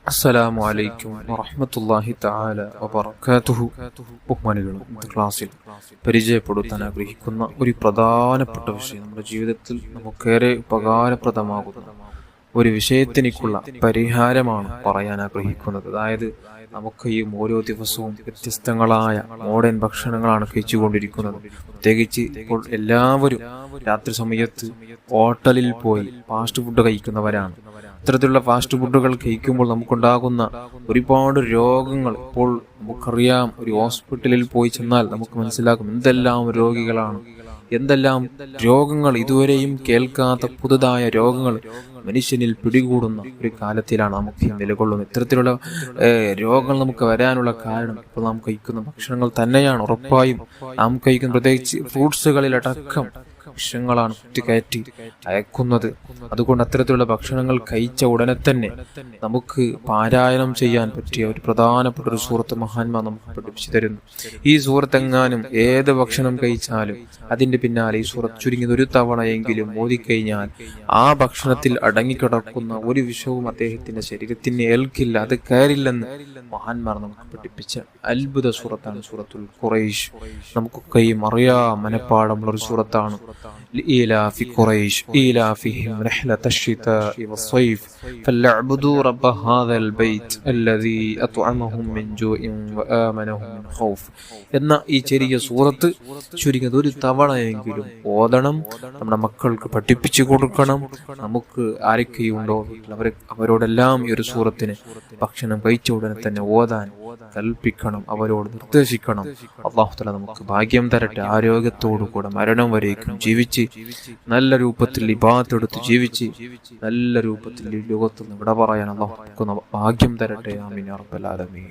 അസ്സലാമു അലൈക്കും വറഹ്മത്തുള്ളാഹി തആല വബറകാതുഹു. ബഹുമാനികളും ഇന്നത്തെ ക്ലാസ്സിൽ പരിചയപ്പെടുത്താൻ ആഗ്രഹിക്കുന്ന ഒരു പ്രധാനപ്പെട്ട വിഷയം, നമ്മുടെ ജീവിതത്തിൽ നമുക്കേറെ ഉപകാരപ്രദമാകുന്ന ഒരു വിഷയത്തിനുള്ള പരിഹാരമാണ് പറയാൻ ആഗ്രഹിക്കുന്നത്. അതായത് നമുക്ക് ഈ ഓരോ ദിവസവും വ്യത്യസ്തങ്ങളായ മോഡേൺ ഭക്ഷണങ്ങളാണ് കഴിച്ചുകൊണ്ടിരിക്കുന്നത്. പ്രത്യേകിച്ച് ഇപ്പോൾ എല്ലാവരും രാത്രി സമയത്ത് ഹോട്ടലിൽ പോയി ഫാസ്റ്റ് ഫുഡ് കഴിക്കുന്നവരാണ്. ഇത്തരത്തിലുള്ള ഫാസ്റ്റ് ഫുഡുകൾ കഴിക്കുമ്പോൾ നമുക്കുണ്ടാകുന്ന ഒരുപാട് രോഗങ്ങൾ ഇപ്പോൾ നമുക്കറിയാം. ഒരു ഹോസ്പിറ്റലിൽ പോയി ചെന്നാൽ നമുക്ക് മനസ്സിലാക്കും എന്തെല്ലാം രോഗികളാണ്, എന്തെല്ലാം രോഗങ്ങൾ, ഇതുവരെയും കേൾക്കാത്ത പുതുതായ രോഗങ്ങൾ മനുഷ്യനിൽ പിടികൂടുന്ന ഒരു കാലത്തിലാണ് നമുക്ക് നിലകൊള്ളുന്നത്. ഇത്തരത്തിലുള്ള രോഗങ്ങൾ നമുക്ക് വരാനുള്ള കാരണം ഇപ്പോൾ നാം കഴിക്കുന്ന ഭക്ഷണങ്ങൾ തന്നെയാണ്. ഉറപ്പായും നാം കഴിക്കുന്ന പ്രത്യേകിച്ച് ഫ്രൂട്ട്സുകളിലടക്കം വിഷങ്ങളാണ് കുത്തിക്കയറ്റി അയക്കുന്നത്. അതുകൊണ്ട് അത്തരത്തിലുള്ള ഭക്ഷണങ്ങൾ കഴിച്ച ഉടനെ തന്നെ നമുക്ക് പാരായണം ചെയ്യാൻ പറ്റിയ ഒരു പ്രധാനപ്പെട്ട ഒരു സൂറത്ത് മഹാന്മാർ നമുക്ക് പഠിപ്പിച്ചു തരുന്നു. ഈ സൂറത്ത് എങ്ങാനും ഏത് ഭക്ഷണം കഴിച്ചാലും അതിന്റെ പിന്നാലെ ഈ സൂറത്ത് ചുരുങ്ങിയത് ഒരു തവണയെങ്കിലും ഓതിക്കഴിഞ്ഞാൽ ആ ഭക്ഷണത്തിൽ അടങ്ങിക്കിടക്കുന്ന ഒരു വിഷവും അദ്ദേഹത്തിന്റെ ശരീരത്തിന് ഏൽക്കില്ല, അത് കയറില്ലെന്ന് മഹാന്മാർ നമുക്ക് പഠിപ്പിച്ച അത്ഭുത സൂറത്താണ് സൂറത്തുൽ ഖുറൈശ്. നമുക്കൊക്കെയും അറിയാം, മനപ്പാടമുള്ള ഒരു സൂറത്താണ്. لإيلاف قريش إيلافهم رحلة الشتاء والصيف فليعبدوا رب هذا البيت الذي أطعمهم من جوع وآمنهم من خوف എന്ന ഈ ചെറിയ സൂറത്ത് ചുരുങ്ങിയത് ഒരു തവണയെങ്കിലും ഓതണം. നമ്മുടെ മക്കൾക്ക് പഠിപ്പിച്ചു കൊടുക്കണം. നമുക്ക് ആരൊക്കെയുണ്ടോ അവരോടെല്ലാം ഈ ഒരു സൂറത്തിന് ഭക്ഷണം കഴിച്ച ഉടനെ തന്നെ ഓതാൻ കൽപ്പിക്കണം, അവരോട് നിർദ്ദേശിക്കണം. അല്ലാഹു തആല നമുക്ക് ഭാഗ്യം തരട്ടെ. ആരോഗ്യത്തോടു കൂടെ മരണം വരേക്കും ജീവിച്ച് നല്ല രൂപത്തിൽ ഇബാദത്ത് എടുത്ത് ജീവിച്ച് നല്ല രൂപത്തിൽ ഈ ലോകത്തിൽ വിട പറയാൻ അല്ലാഹു ഭാഗ്യം തരട്ടെ. ആമീൻ യാ റബ്ബൽ ആലമീൻ.